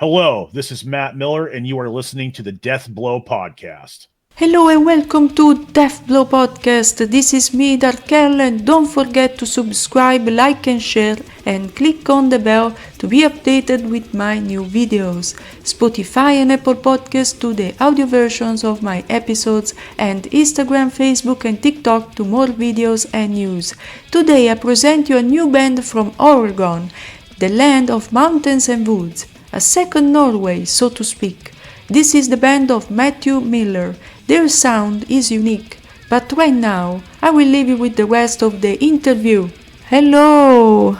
Hello, this is Matt Miller, and you are listening to the Death Blow Podcast. Hello and welcome to Death Blow Podcast. This is me, Darkel, and don't forget to subscribe, like and share, and click on the bell to be updated with my new videos. Spotify and Apple Podcasts to the audio versions of my episodes, and Instagram, Facebook, and TikTok to more videos and news. Today I present you a new band from Oregon, the land of mountains and woods, a second Norway, so to speak. This is the band of Matthew Miller. Their sound is unique, but right now I will leave you with the rest of the interview. Hello!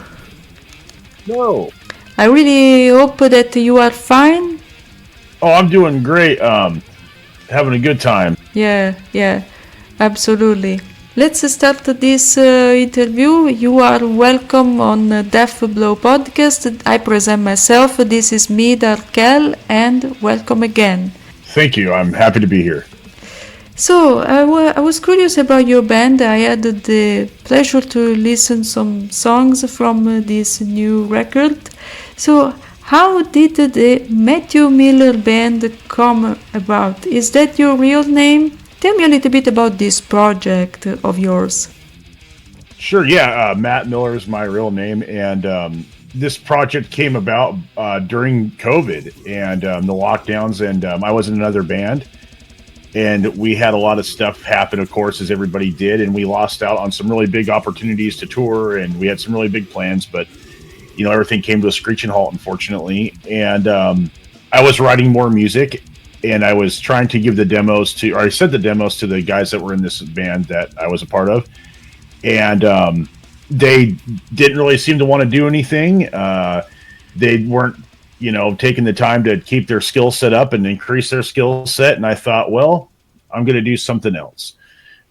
Hello. I really hope that you are fine. Oh, I'm doing great. Having a good time. Yeah, absolutely. Let's start this interview. You are welcome on Death Blow Podcast. I present myself. This is me, Darkel, and welcome again. Thank you. I'm happy to be here. So, I was curious about your band. I had the pleasure to listen some songs from this new record. So, how did the Matthew Miller Band come about? Is that your real name? Tell me a little bit about this project of yours. Sure, yeah. Matt Miller is my real name, and this project came about during COVID and the lockdowns, and I was in another band. And we had a lot of stuff happen, of course, as everybody did, and we lost out on some really big opportunities to tour, and we had some really big plans, but everything came to a screeching halt, unfortunately. And I was writing more music, and I was trying to give the demos I sent the demos to the guys that were in this band that I was a part of, and they didn't really seem to want to do anything. They weren't taking the time to keep their skill set up and increase their skill set. And I thought, well, I'm going to do something else.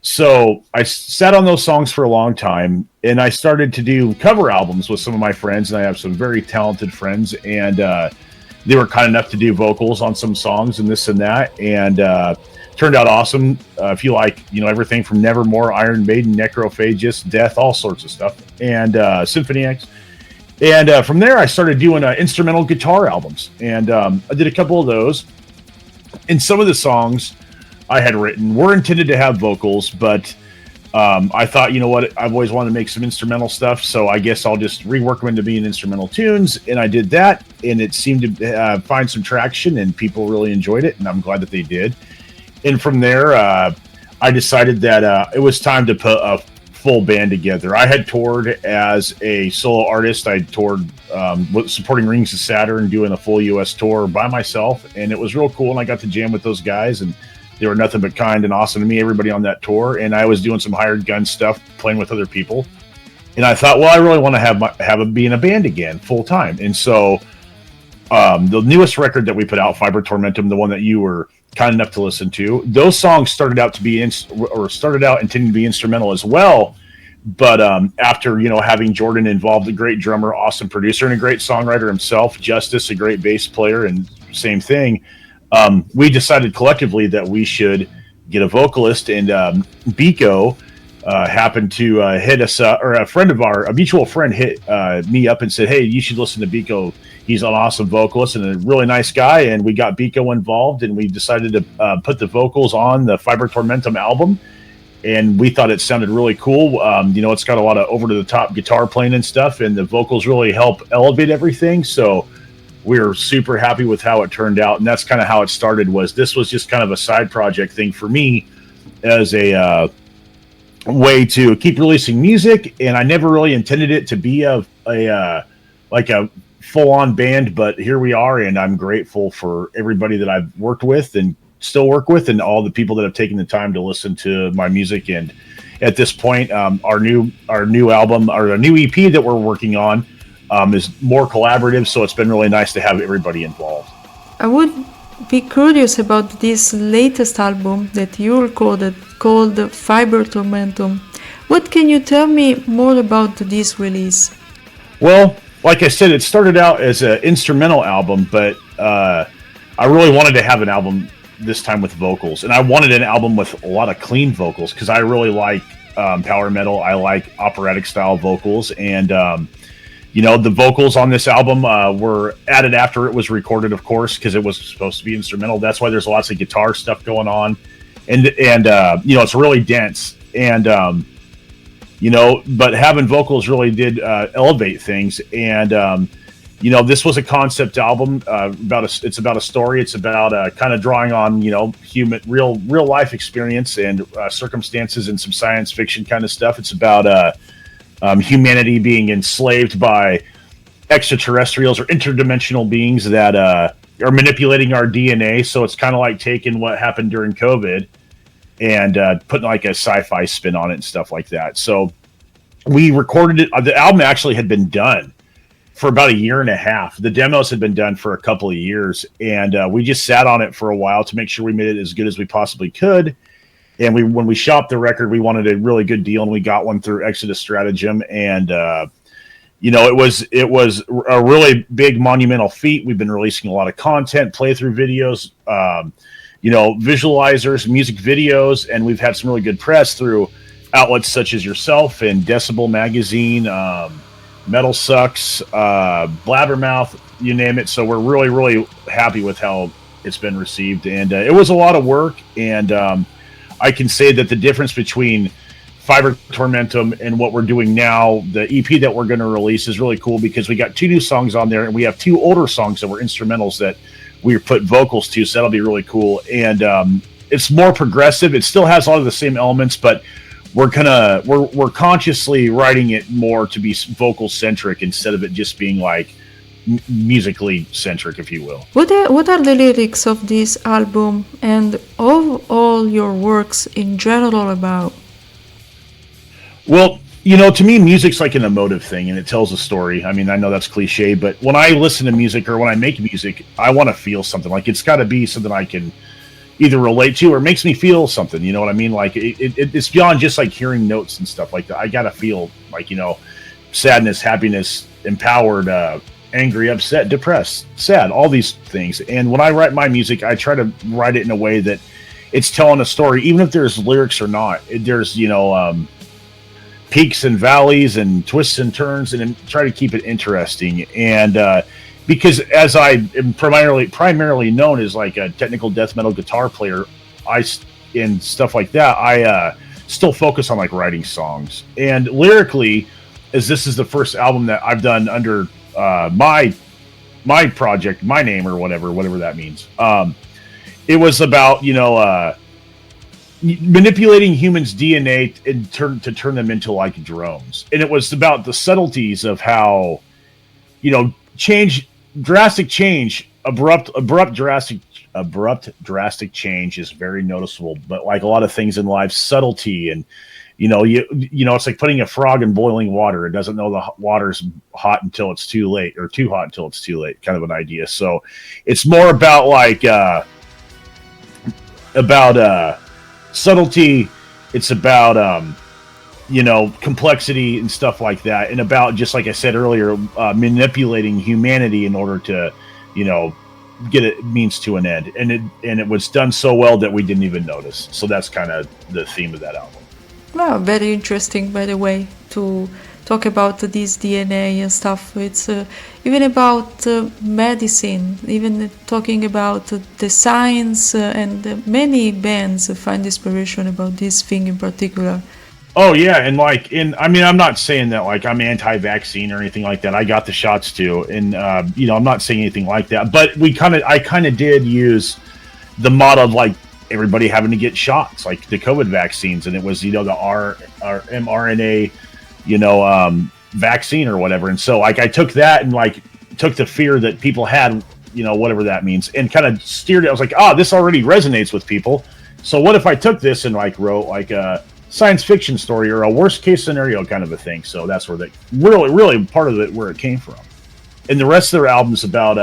So I sat on those songs for a long time, and I started to do cover albums with some of my friends. And I have some very talented friends, and they were kind enough to do vocals on some songs and this and that. And turned out awesome. If you like, everything from Nevermore, Iron Maiden, Necrophagist, Death, all sorts of stuff, and Symphony X. And from there, I started doing instrumental guitar albums, and I did a couple of those. And some of the songs I had written were intended to have vocals, but I thought, I've always wanted to make some instrumental stuff, so I guess I'll just rework them into being instrumental tunes. And I did that, and it seemed to find some traction, and people really enjoyed it, and I'm glad that they did. And from there, I decided that it was time to put a full band together. I had toured as a solo artist. I toured supporting Rings of Saturn, doing a full U.S. tour by myself, and it was real cool. And I got to jam with those guys, and they were nothing but kind and awesome to me, everybody on that tour. And I was doing some hired gun stuff, playing with other people. And I thought, well, I really want to be in a band again, full time. And so the newest record that we put out, Fiber Tormentum, the one that you were kind enough to listen to, those songs started out intending to be instrumental as well. But after having Jordan involved, a great drummer, awesome producer, and a great songwriter himself, Justice, a great bass player, and same thing, we decided collectively that we should get a vocalist. And Biko happened to hit us or a mutual friend hit me up and said, hey, you should listen to Biko. He's an awesome vocalist and a really nice guy. And we got Biko involved, and we decided to put the vocals on the Fiber Tormentum album. And we thought it sounded really cool. It's got a lot of over-the-top guitar playing and stuff, and the vocals really help elevate everything. So we're super happy with how it turned out. And that's kind of how it started. This was just kind of a side project thing for me as a way to keep releasing music. And I never really intended it to be a full-on band, but here we are, and I'm grateful for everybody that I've worked with and still work with, and all the people that have taken the time to listen to my music. And at this point, our new album, or a new EP that we're working on, is more collaborative, so it's been really nice to have everybody involved. I would be curious about this latest album that you recorded called Fiber Tormentum. What can you tell me more about this release? Well, like I said, it started out as an instrumental album, but I really wanted to have an album this time with vocals, and I wanted an album with a lot of clean vocals because I really like power metal. I like operatic style vocals, and The vocals on this album were added after it was recorded, of course, because it was supposed to be instrumental. That's why there's lots of guitar stuff going on, and it's really dense, and but having vocals really did elevate things. And this was a concept album it's about a story. It's about kind of drawing on human real life experience and circumstances and some science fiction kind of stuff. It's about humanity being enslaved by extraterrestrials or interdimensional beings that are manipulating our DNA. So it's kind of like taking what happened during COVID and putting like a sci-fi spin on it and stuff like that. So we recorded it. The album actually had been done for about a year and a half. The demos had been done for a couple of years, and we just sat on it for a while to make sure we made it as good as we possibly could. And when we shopped the record, we wanted a really good deal, and we got one through Exodus Stratagem. And it was a really big monumental feat. We've been releasing a lot of content, playthrough videos, visualizers, music videos, and we've had some really good press through outlets such as yourself and Decibel Magazine, Metal Sucks, Blabbermouth, you name it. So we're really, really happy with how it's been received. And it was a lot of work, and I can say that the difference between Fiber Tormentum and what we're doing now, the EP that we're going to release, is really cool because we got 2 new songs on there, and we have 2 older songs that were instrumentals that we put vocals to. So that'll be really cool. And it's more progressive. It still has a lot of the same elements, but we're consciously writing it more to be vocal centric instead of it just being like musically centric, if you will. What are the lyrics of this album and of all your works in general about? Well, to me, music's like an emotive thing, and it tells a story. I mean, I know that's cliche, but when I listen to music or when I make music, I want to feel something. Like, it's got to be something I can either relate to or makes me feel something. You know what I mean? Like, it's beyond just like hearing notes and stuff like that. I got to feel like, sadness, happiness, empowered, angry, upset, depressed, sad, all these things. And when I write my music, I try to write it in a way that it's telling a story, even if there's lyrics or not. There's, peaks and valleys and twists and turns, and try to keep it interesting. And because as I am primarily known as like a technical death metal guitar player, and stuff like that, I still focus on like writing songs. And lyrically, as this is the first album that I've done under my project, my name, or whatever that means. It was about manipulating humans' DNA to turn them into like drones, and it was about the subtleties of how drastic change, abrupt drastic change is very noticeable. But like a lot of things in life, subtlety and it's like putting a frog in boiling water. It doesn't know the water's hot until it's too late, or too hot until it's too late, kind of an idea. So it's more about like subtlety. It's about complexity and stuff like that, and about, just like I said earlier, manipulating humanity in order to get it means to an end. And it was done so well that we didn't even notice. So that's kind of the theme of that album. Wow, very interesting, by the way, to talk about this DNA and stuff. It's even about medicine, even talking about the science, and many bands find inspiration about this thing in particular. Oh yeah, and I'm not saying that like I'm anti-vaccine or anything like that. I got the shots too, and I'm not saying anything like that. But I kind of did use the model of like everybody having to get shots, like the COVID vaccines, and it was the mRNA vaccine or whatever. And so like I took that and like took the fear that people had, whatever that means, and kind of steered it. I was like, this already resonates with people. So what if I took this and like wrote like a science fiction story or a worst case scenario kind of a thing? So that's where really part of it, where it came from. And the rest of their album's about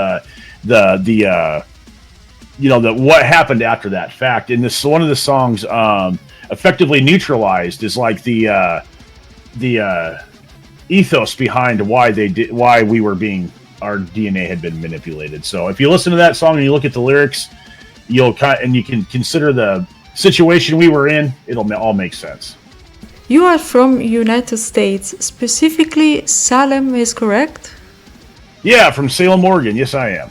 what happened after that fact. And this one of the songs, effectively neutralized, is like the ethos behind why our DNA had been manipulated. So if you listen to that song and you look at the lyrics, and you can consider the situation we were in, it'll all make sense. You are from United States, specifically Salem, is correct? Yeah, from Salem, Oregon. Yes, I am.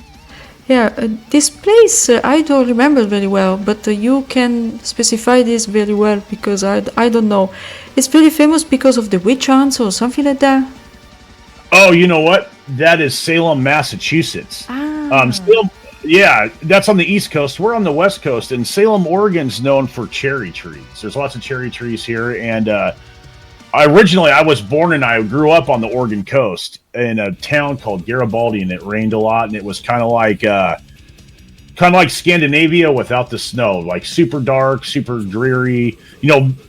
Yeah, this place I don't remember very well, but you can specify this very well because I don't know. It's very famous because of the witch hunts or something like that. Oh, you know what? That is Salem, Massachusetts. Ah, Salem, yeah, that's on the East Coast. We're on the West Coast, and Salem, Oregon's known for cherry trees. There's lots of cherry trees here, and I was born and I grew up on the Oregon coast in a town called Garibaldi, and it rained a lot, and it was kind of like Scandinavia without the snow, like super dark, super dreary,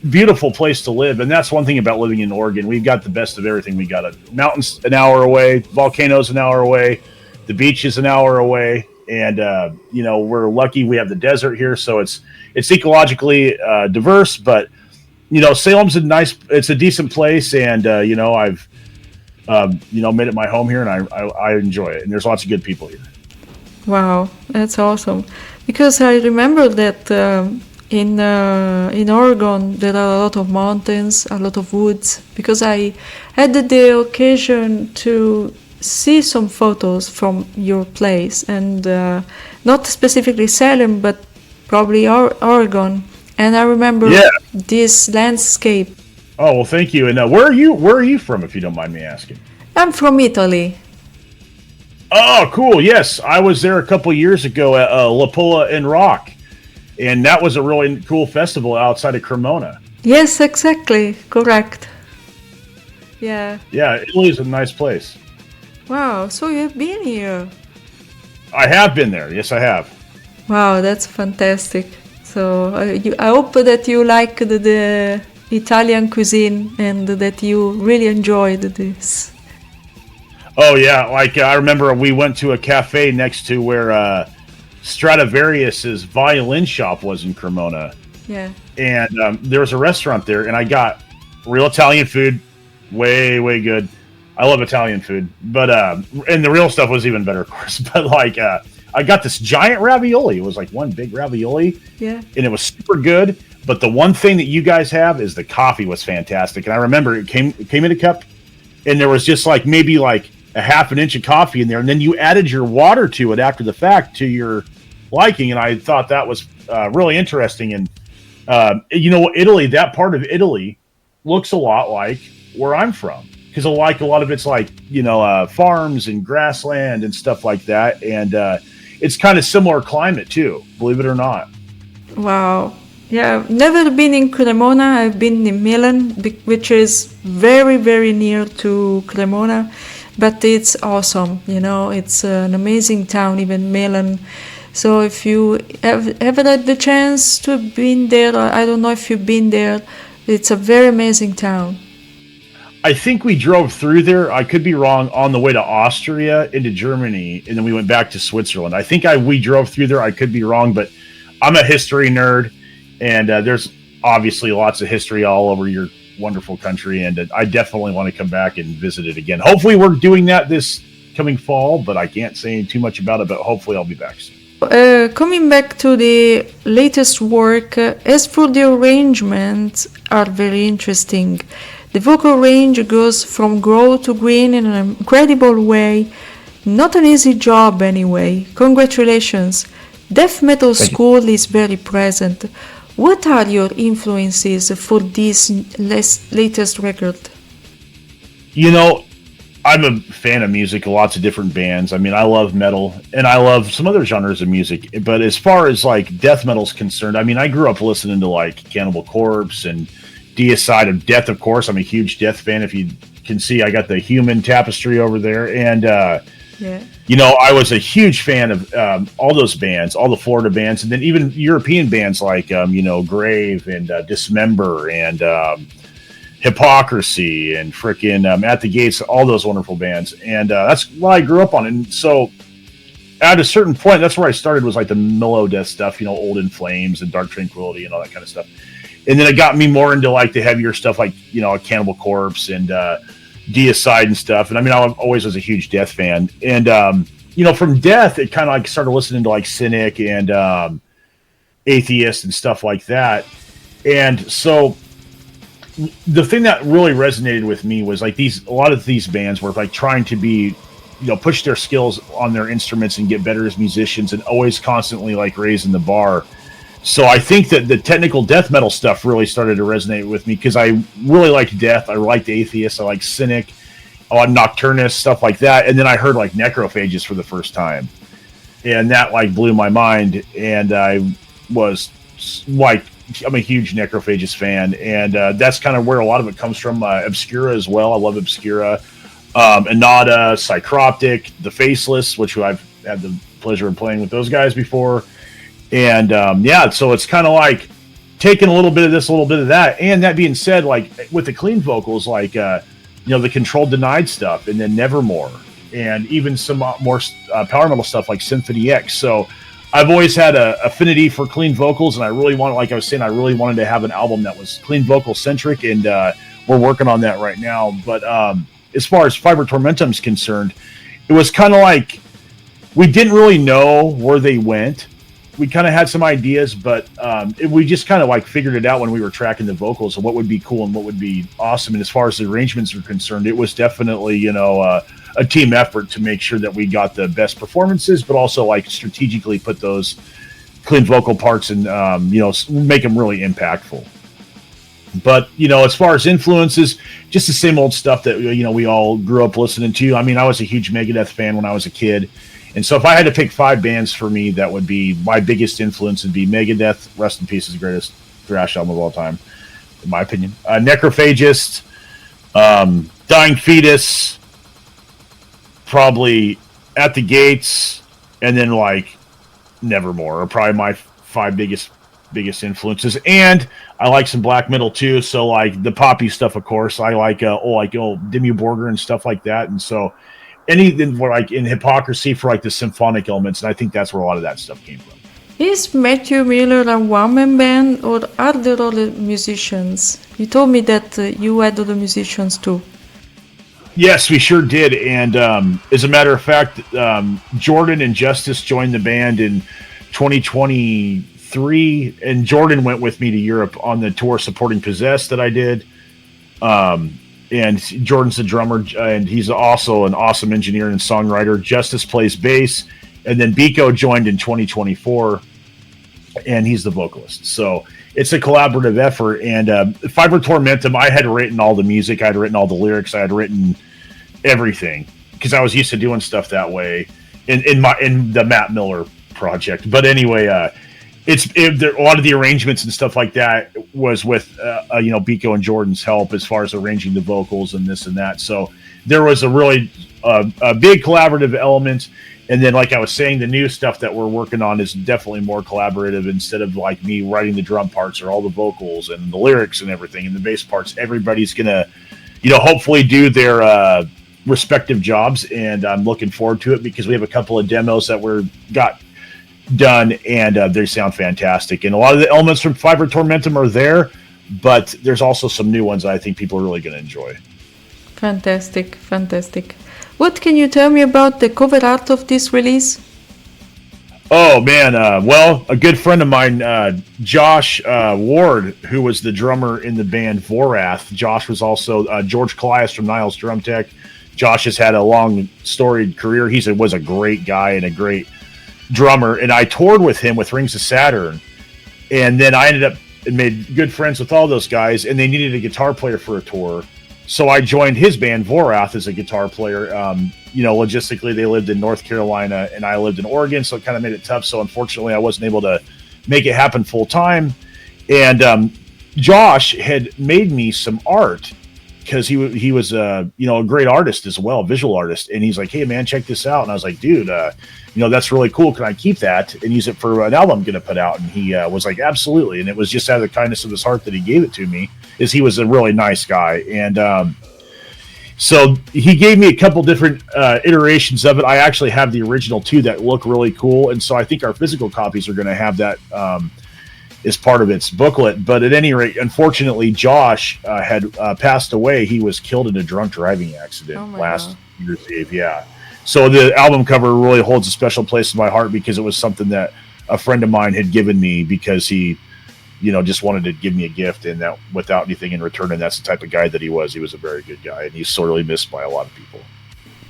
beautiful place to live. And that's one thing about living in Oregon. We've got the best of everything. We got mountains an hour away, volcanoes an hour away, the beach is an hour away. And, we're lucky we have the desert here. So it's ecologically diverse, but, Salem's it's a decent place. And, I've, made it my home here, and I enjoy it. And there's lots of good people here. wow, that's awesome. Because I remember that in Oregon there are a lot of mountains, a lot of woods. Because I had the occasion to see some photos from your place, and not specifically Salem, but probably Oregon. And I remember this landscape. Oh, well, thank you. And where are you from, if you don't mind me asking? I'm from Italy. Oh, cool. Yes, I was there a couple years ago at La Pola in Rock, and that was a really cool festival outside of Cremona. Yes, exactly, correct. Yeah. Yeah, Italy's a nice place. Wow, so you've been here. I have been there. Yes, I have. Wow, that's fantastic. So I hope that you like the Italian cuisine and that you really enjoyed this. Oh, yeah. Like, I remember we went to a cafe next to where Stradivarius's violin shop was in Cremona. Yeah. And there was a restaurant there, and I got real Italian food. Way, way good. I love Italian food. But, and the real stuff was even better, of course. But, like, I got this giant ravioli. It was like one big ravioli. Yeah. And it was super good. But the one thing that you guys have is the coffee was fantastic. And I remember it came in a cup, and there was just like maybe like a half an inch of coffee in there. And then you added your water to it after the fact to your liking. And I thought that was really interesting. And, Italy, that part of Italy looks a lot like where I'm from. Because like a lot of it's like, farms and grassland and stuff like that. And it's kind of similar climate too, believe it or not. Wow. Yeah, I've never been in Cremona. I've been in Milan, which is very, very near to Cremona. But it's awesome, it's an amazing town, even Milan. So if you ever had the chance to have been there, or I don't know if you've been there, it's a very amazing town. I think we drove through there. I could be wrong, on the way to Austria into Germany, and then we went back to Switzerland. I think we drove through there. I could be wrong, but I'm a history nerd, and there's obviously lots of history all over your wonderful country, and I definitely want to come back and visit it again. Hopefully we're doing that this coming fall, but I can't say too much about it, but hopefully I'll be back soon. Coming back to the latest work, as for the arrangements are very interesting. The vocal range goes from growl to green in an incredible way. Not an easy job anyway. Congratulations. Death metal school is very present. What are your influences for this latest record? I'm a fan of music, lots of different bands. I mean, I love metal, and I love some other genres of music. But as far as like death metal's concerned, I mean, I grew up listening to like Cannibal Corpse and Deicide of Death, of course. I'm a huge Death fan. If you can see, I got the Human Tapestry over there. And, I was a huge fan of all those bands, all the Florida bands, and then even European bands like, Grave and Dismember and Hypocrisy and frickin' At the Gates, all those wonderful bands. And that's what I grew up on. And so at a certain point, that's where I started, was like the mellow death stuff, Old In Flames and Dark Tranquility and all that kind of stuff. And then it got me more into like the heavier stuff, like, Cannibal Corpse and Deicide and stuff. And I mean, I always was a huge Death fan. And, from Death, it kind of like started listening to like Cynic and Atheist and stuff like that. And so the thing that really resonated with me was like a lot of these bands were like trying to be, push their skills on their instruments and get better as musicians, and always constantly like raising the bar. So I think that the technical death metal stuff really started to resonate with me, because I really liked Death, I liked Atheist, I liked Cynic, Nocturnus, stuff like that. And then I heard like Necrophagus for the first time, and that like blew my mind. And I was like, I'm a huge Necrophagus fan, and that's kind of where a lot of it comes from. Obscura as well, I love Obscura. Inada, Psychroptic, The Faceless, which I've had the pleasure of playing with those guys before. And so it's kind of like taking a little bit of this, a little bit of that. And that being said, like with the clean vocals, like the Controlled Denied stuff, and then Nevermore, and even some more power metal stuff like Symphony X. So I've always had a affinity for clean vocals, and I really wanted, like I was saying, I really wanted to have an album that was clean vocal centric, and we're working on that right now. But as far as Fiber Tormentum is concerned, it was kind of like we didn't really know where they went. We kind of had some ideas, but we just kind of like figured it out when we were tracking the vocals and what would be cool and what would be awesome. And as far as the arrangements are concerned, it was definitely, a team effort to make sure that we got the best performances, but also like strategically put those clean vocal parts and, make them really impactful. But, as far as influences, just the same old stuff that, we all grew up listening to. I mean, I was a huge Megadeth fan when I was a kid. And so if I had to pick 5 bands for me, that would be my biggest influence would be Megadeth. Rest in Peace is the greatest thrash album of all time, in my opinion. Necrophagist, Dying Fetus, probably At the Gates, and then like Nevermore are probably my 5 biggest influences. And I like some black metal too. So like the poppy stuff, of course. I like Dimmu Borgir and stuff like that. And so anything for like in Hypocrisy for like the symphonic elements, and I think that's where a lot of that stuff came from. Is Matthew Miller a one-man band, or are there other musicians? You told me that you had other musicians too. Yes, we sure did. And as a matter of fact, Jordan and Justice joined the band in 2023, and Jordan went with me to Europe on the tour supporting Possessed that I did. And Jordan's the drummer, and he's also an awesome engineer and songwriter. Justice plays bass, and then Biko joined in 2024, and he's the vocalist. So it's a collaborative effort. And Fiber Tormentum, I had written all the music, I had written all the lyrics, I had written everything, because I was used to doing stuff that way in the Matt Miller project. But anyway, a lot of the arrangements and stuff like that was with Biko and Jordan's help as far as arranging the vocals and this and that. So there was a really a big collaborative element. And then, like I was saying, the new stuff that we're working on is definitely more collaborative. Instead of like me writing the drum parts or all the vocals and the lyrics and everything and the bass parts, everybody's gonna hopefully do their respective jobs. And I'm looking forward to it, because we have a couple of demos that got done, and they sound fantastic. And a lot of the elements from Fiber Tormentum are there, but there's also some new ones that I think people are really going to enjoy. Fantastic. What can you tell me about the cover art of this release? Oh man, well, a good friend of mine, Josh Ward, who was the drummer in the band Vorath. Josh was also George Colias from Niles Drum Tech. Josh has had a long storied career. He was a great guy and a great drummer, and I toured with him with Rings of Saturn, and then I ended up and made good friends with all those guys, and they needed a guitar player for a tour, so I joined his band Vorath as a guitar player. Logistically they lived in North Carolina and I lived in Oregon, so it kind of made it tough. So unfortunately I wasn't able to make it happen full time. And Josh had made me some art, because he was a great artist as well, visual artist. And he's like, "Hey man, check this out." And I was like, "Dude, that's really cool. Can I keep that and use it for an album I'm going to put out?" And he was like, "Absolutely." And it was just out of the kindness of his heart that he gave it to me, is he was a really nice guy. And so he gave me a couple different iterations of it. I actually have the original 2 that look really cool. And so I think our physical copies are going to have that as part of its booklet. But at any rate, unfortunately, Josh had passed away. He was killed in a drunk driving accident last Year's Eve. Yeah. So the album cover really holds a special place in my heart, because it was something that a friend of mine had given me, because he just wanted to give me a gift, and that without anything in return. And that's the type of guy that he was. He was a very good guy, and he's sorely missed by a lot of people.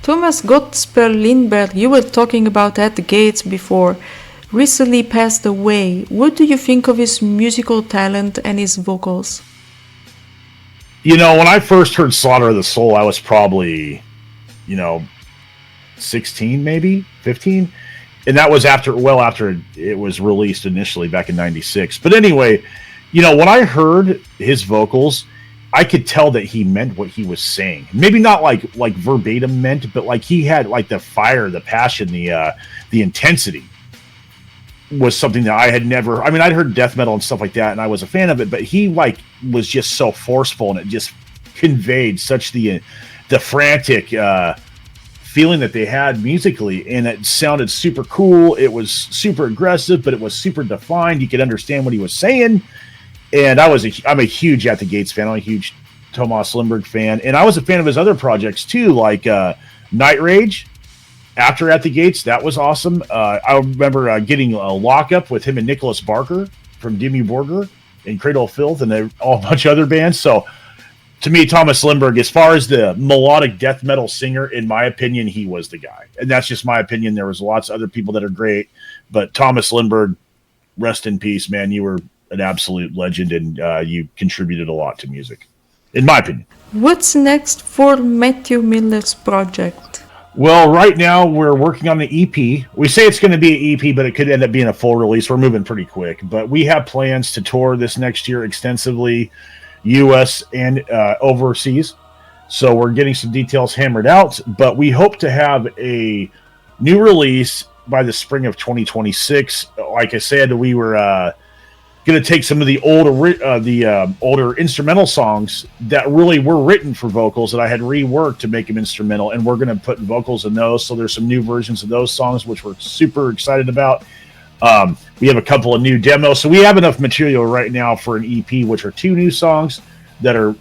Thomas Gottsper Lindberg, you were talking about at the Gates before, recently passed away. What do you think of his musical talent and his vocals? When I first heard Slaughter of the Soul, I was probably, 16, maybe 15. And that was after it was released initially back in 96. But anyway, when I heard his vocals, I could tell that he meant what he was saying. Maybe not like verbatim meant, but like he had like the fire, the passion, the intensity was something that I had never. I mean, I'd heard death metal and stuff like that, and I was a fan of it, but he like was just so forceful, and it just conveyed such the frantic feeling that they had musically, and it sounded super cool. It was super aggressive, but it was super defined. You could understand what he was saying. And I'm a huge At the Gates fan. I'm a huge Thomas Lindberg fan. And I was a fan of his other projects too, like Night Rage. After At the Gates, that was awesome. I remember getting a lockup with him and Nicholas Barker from Dimmu Borgir and Cradle of Filth and a bunch of other bands. So to me, Thomas Lindberg, as far as the melodic death metal singer, in my opinion, he was the guy. And that's just my opinion. There was lots of other people that are great, but Thomas Lindberg, rest in peace, man. You were an absolute legend, and you contributed a lot to music, in my opinion. What's next for Matthew Miller's project? Well, right now we're working on the EP. We say it's going to be an EP, but it could end up being a full release. We're moving pretty quick, but we have plans to tour this next year extensively, U.S. and overseas. So we're getting some details hammered out, but we hope to have a new release by the spring of 2026. Like I said, we were going to take some of the older instrumental songs that really were written for vocals that I had reworked to make them instrumental, and we're going to put vocals in those. So there's some new versions of those songs, which we're super excited about. We have a couple of new demos, so we have enough material right now for an EP, which are 2 new songs that are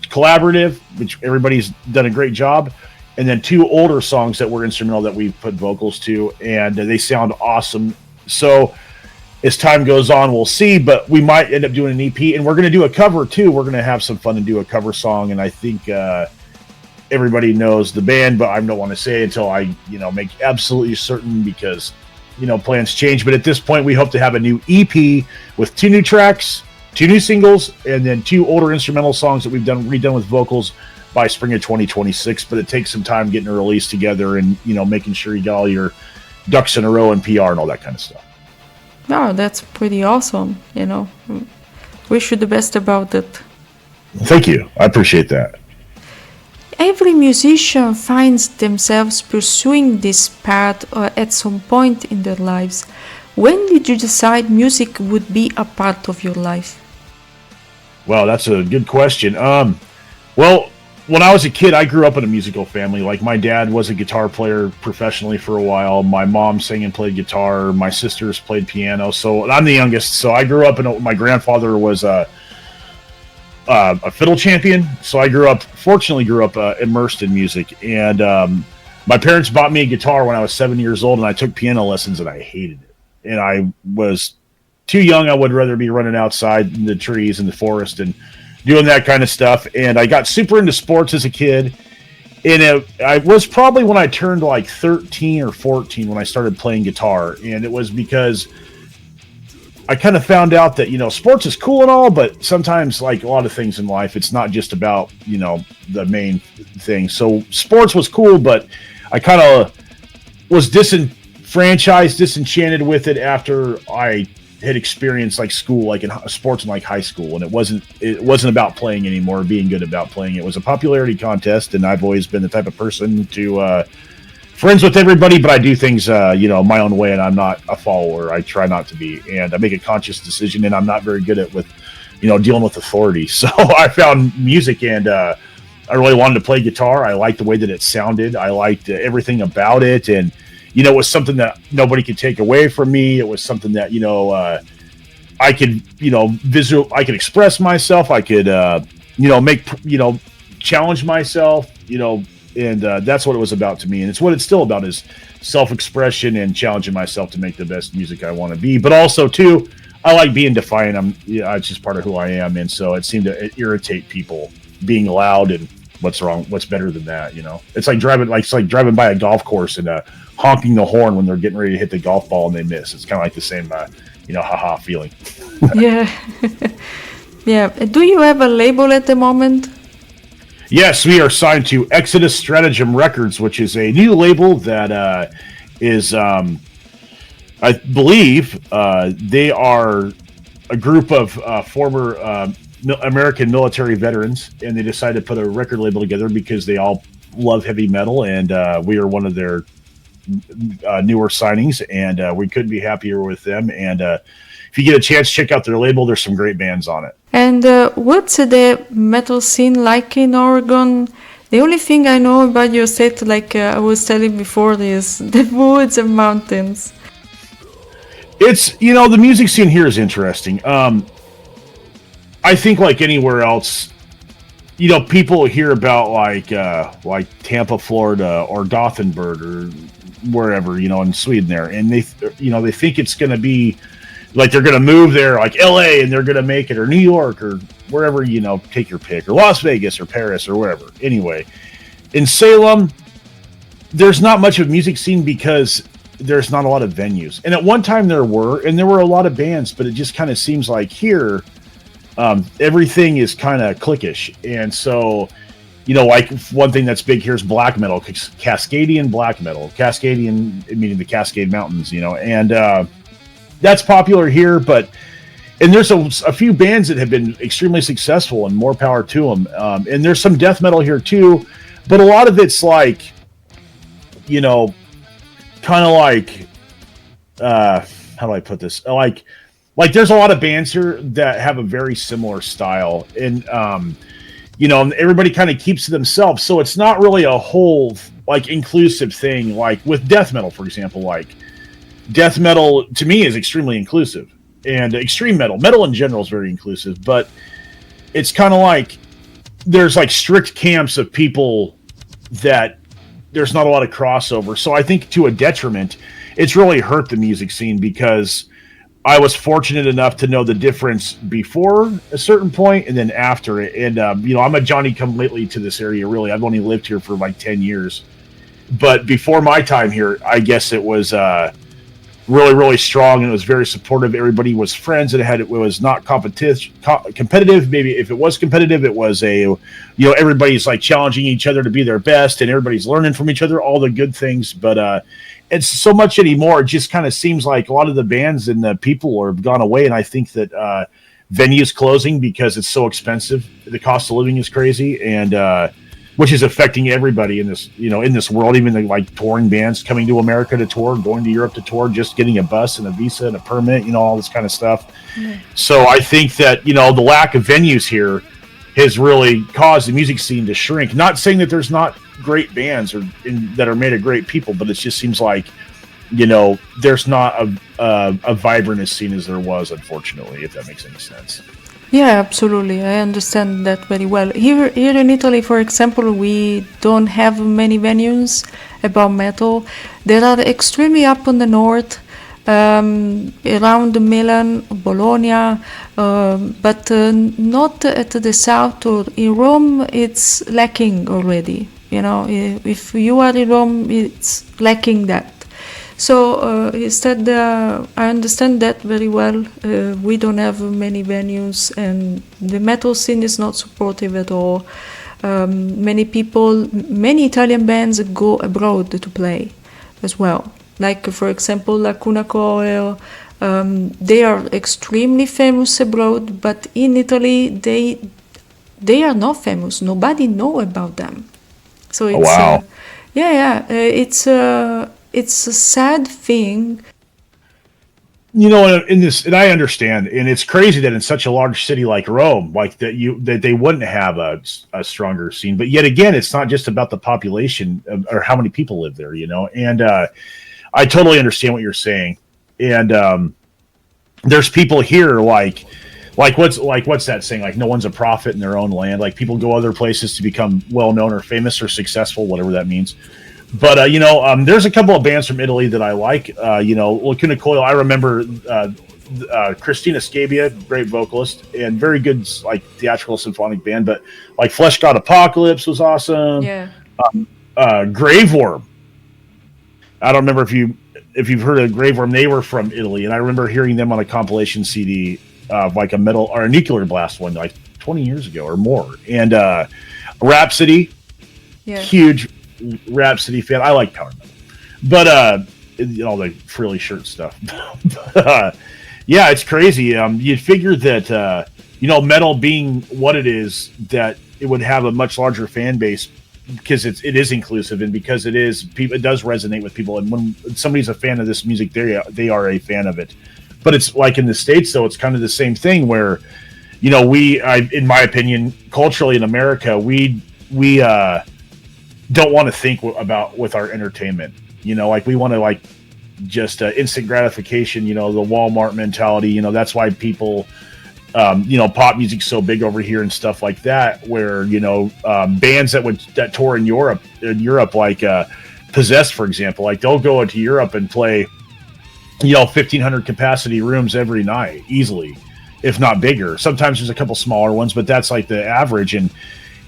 collaborative, which everybody's done a great job, and then 2 older songs that were instrumental that we put vocals to, and they sound awesome. So as time goes on, we'll see, but we might end up doing an EP, and we're going to do a cover too. We're going to have some fun and do a cover song, and I think everybody knows the band, but I don't want to say it until I, make absolutely certain, because, plans change. But at this point, we hope to have a new EP with 2 new tracks, 2 new singles, and then 2 older instrumental songs that we've redone with vocals by spring of 2026. But it takes some time getting a release together and, making sure you got all your ducks in a row and PR and all that kind of stuff. No, that's pretty awesome, Wish you the best about it. Thank you. I appreciate that. Every musician finds themselves pursuing this path at some point in their lives. When did you decide music would be a part of your life? Well, that's a good question. Well, when I was a kid, I grew up in a musical family. Like, my dad was a guitar player professionally for a while. My mom sang and played guitar. My sisters played piano. So I'm the youngest. So I grew up my grandfather was a fiddle champion. So I fortunately grew up immersed in music. And my parents bought me a guitar when I was 7 years old, and I took piano lessons, and I hated it. And I was too young. I would rather be running outside in the trees in the forest and doing that kind of stuff. And I got super into sports as a kid. And I was probably when I turned like 13 or 14 when I started playing guitar. And it was because I kind of found out that, sports is cool and all, but sometimes, like a lot of things in life, it's not just about, the main thing. So sports was cool, but I kind of was disenchanted with it after I had experienced like school, like in sports in like high school, and it wasn't about playing anymore, being good about playing. It was a popularity contest, and I've always been the type of person to friends with everybody, but I do things my own way, and I'm not a follower. I try not to be, and I make a conscious decision, and I'm not very good at dealing with authority. So I found music, and I really wanted to play guitar. I liked the way that it sounded. I liked everything about it, and it was something that nobody could take away from me. It was something that, I could, I could express myself. I could, challenge myself, and that's what it was about to me. And it's what it's still about, is self-expression and challenging myself to make the best music I want to be. But also, too, I like being defiant. Yeah, it's just part of who I am, and so it seemed to irritate people being loud. And what's wrong? What's better than that? It's like driving by a golf course and honking the horn when they're getting ready to hit the golf ball and they miss. It's kind of like the same, haha feeling. Yeah. Yeah. Do you have a label at the moment? Yes, we are signed to Exodus Stratagem Records, which is a new label that is, I believe, they are a group of former American military veterans, and they decided to put a record label together because they all love heavy metal, and we are one of their newer signings, and we couldn't be happier with them. And if you get a chance, check out their label. There's some great bands on it. And what's the metal scene like in Oregon? The only thing I know about your state, like I was telling before, is the woods and mountains. It's, the music scene here is interesting. I think like anywhere else, people hear about like Tampa, Florida, or Gothenburg, or wherever, in Sweden there, and they think it's going to be like they're going to move there, like LA, and they're going to make it, or New York, or wherever, take your pick, or Las Vegas, or Paris, or wherever. Anyway, in Salem, there's not much of a music scene because there's not a lot of venues. And at one time there were a lot of bands, but it just kind of seems like here, everything is kind of cliquish. And so, like one thing that's big here is black metal, Cascadian black metal, Cascadian meaning the Cascade Mountains, and that's popular here. And there's a few bands that have been extremely successful, and more power to them. And there's some death metal here too, but a lot of it's like, kind of like, how do I put this? Like there's a lot of bands here that have a very similar style, and everybody kind of keeps to themselves. So it's not really a whole like inclusive thing. Like with death metal, for example, like death metal to me is extremely inclusive, and extreme metal in general is very inclusive, but it's kind of like there's like strict camps of people that there's not a lot of crossover. So I think to a detriment, it's really hurt the music scene, because I was fortunate enough to know the difference before a certain point and then after it. And, I'm a Johnny come lately to this area, really. I've only lived here for like 10 years. But before my time here, I guess it was really, really strong, and it was very supportive. Everybody was friends, and it was not competitive. Maybe if it was competitive, it was everybody's like challenging each other to be their best, and everybody's learning from each other, all the good things. But it's so much anymore. It just kind of seems like a lot of the bands and the people have gone away, and I think that venues closing because it's so expensive. The cost of living is crazy, and which is affecting everybody in this world, even like touring bands coming to America to tour, going to Europe to tour, just getting a bus and a visa and a permit, all this kind of stuff. Mm. So I think that, the lack of venues here has really caused the music scene to shrink. Not saying that there's not great bands that are made of great people, but it just seems like, there's not a vibrant as scene as there was, unfortunately, if that makes any sense. Yeah, absolutely. I understand that very well. Here in Italy, for example, we don't have many venues about metal. There are extremely up on the north, around Milan, Bologna, but not at the south or in Rome. It's lacking already. If you are in Rome, it's lacking that. So instead, I understand that very well. We don't have many venues, and the metal scene is not supportive at all. Many Italian bands go abroad to play as well. Like, for example, Lacuna Coil. They are extremely famous abroad, but in Italy, they are not famous. Nobody know about them. So it's wow. It's a sad thing. In this, and I understand, and it's crazy that in such a large city like Rome, like that they wouldn't have a stronger scene. But yet again, it's not just about the population or how many people live there, And I totally understand what you're saying. And there's people here like what's that saying? Like no one's a prophet in their own land. Like people go other places to become well known or famous or successful, whatever that means. But, there's a couple of bands from Italy that I like. Lacuna Coil, I remember Christina Scabia, great vocalist and very good like theatrical symphonic band. But like Flesh God Apocalypse was awesome. Yeah. Graveworm. I don't remember if you've heard of Graveworm. They were from Italy, and I remember hearing them on a compilation CD of like a metal or a Nuclear Blast one like 20 years ago or more. And Rhapsody, huge Rhapsody fan. I like power metal, but all the frilly shirt stuff. Yeah, it's crazy. You'd figure that metal being what it is, that it would have a much larger fan base because it is inclusive and because it does resonate with people. And when somebody's a fan of this music, they are a fan of it. But it's like in the States, though, it's kind of the same thing where, in my opinion, culturally in America, we don't want to think about with our entertainment. Like we want to like just instant gratification. The Walmart mentality. That's why people, pop music's so big over here and stuff like that. Where bands that tour in Europe, like Possessed, for example, like they'll go into Europe and play 1,500 capacity rooms every night easily, if not bigger. Sometimes there's a couple smaller ones, but that's like the average. And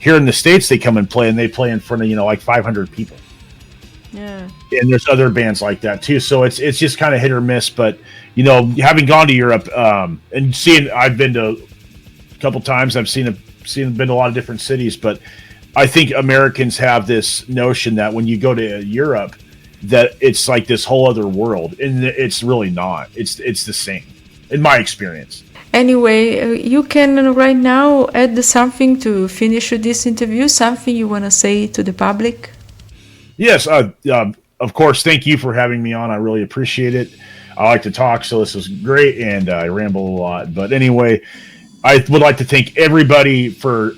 here in the States, they come and they play in front of like 500 people. Yeah. And there's other bands like that too. So it's just kind of hit or miss. But having gone to Europe and I've been to a couple times. I've been to a lot of different cities. But I think Americans have this notion that when you go to Europe, that it's like this whole other world, and it's really not. It's the same, in my experience. Anyway, you can right now add something to finish this interview, something you want to say to the public? Yes, of course. Thank you for having me on. I really appreciate it. I like to talk, so this was great, and I ramble a lot. But anyway, I would like to thank everybody for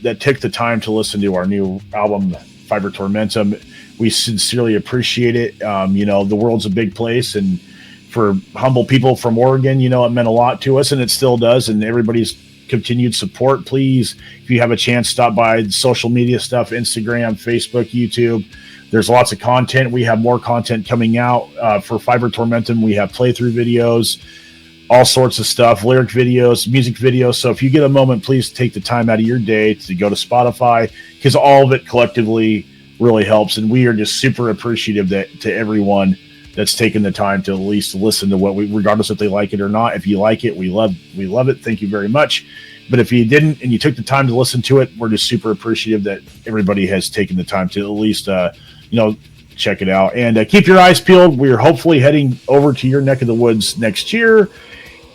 that took the time to listen to our new album, Fiber Tormentum. We sincerely appreciate it. The world's a big place, and for humble people from Oregon, it meant a lot to us, and it still does. And everybody's continued support. Please, if you have a chance, stop by the social media stuff, Instagram, Facebook, YouTube. There's lots of content. We have more content coming out for Fiber Tormentum. We have playthrough videos, all sorts of stuff, lyric videos, music videos. So if you get a moment, please take the time out of your day to go to Spotify, because all of it collectively really helps. And we are just super appreciative to everyone that's taken the time to at least listen to regardless if they like it or not. If you like it, we love it. Thank you very much. But if you didn't and you took the time to listen to it, we're just super appreciative that everybody has taken the time to at least, check it out. And keep your eyes peeled. We're hopefully heading over to your neck of the woods next year.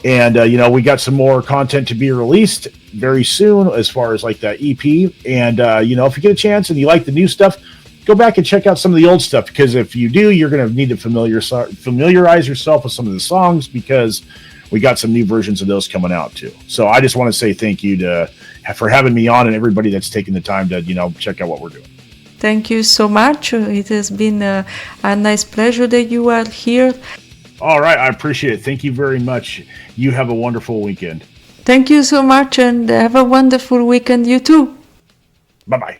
And, we got some more content to be released very soon as far as like that EP. And, if you get a chance and you like the new stuff, go back and check out some of the old stuff, because if you do, you're going to need to familiarize yourself with some of the songs, because we got some new versions of those coming out too. So I just want to say thank you for having me on, and everybody that's taking the time to, check out what we're doing. Thank you so much. It has been a nice pleasure that you are here. All right. I appreciate it. Thank you very much. You have a wonderful weekend. Thank you so much, and have a wonderful weekend, you too. Bye-bye.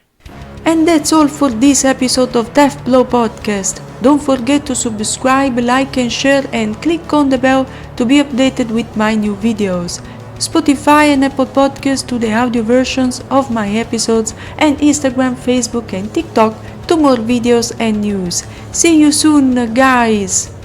And that's all for this episode of Death Blow Podcast. Don't forget to subscribe, like and share, and click on the bell to be updated with my new videos. Spotify and Apple Podcasts to the audio versions of my episodes, and Instagram, Facebook and TikTok to more videos and news. See you soon, guys!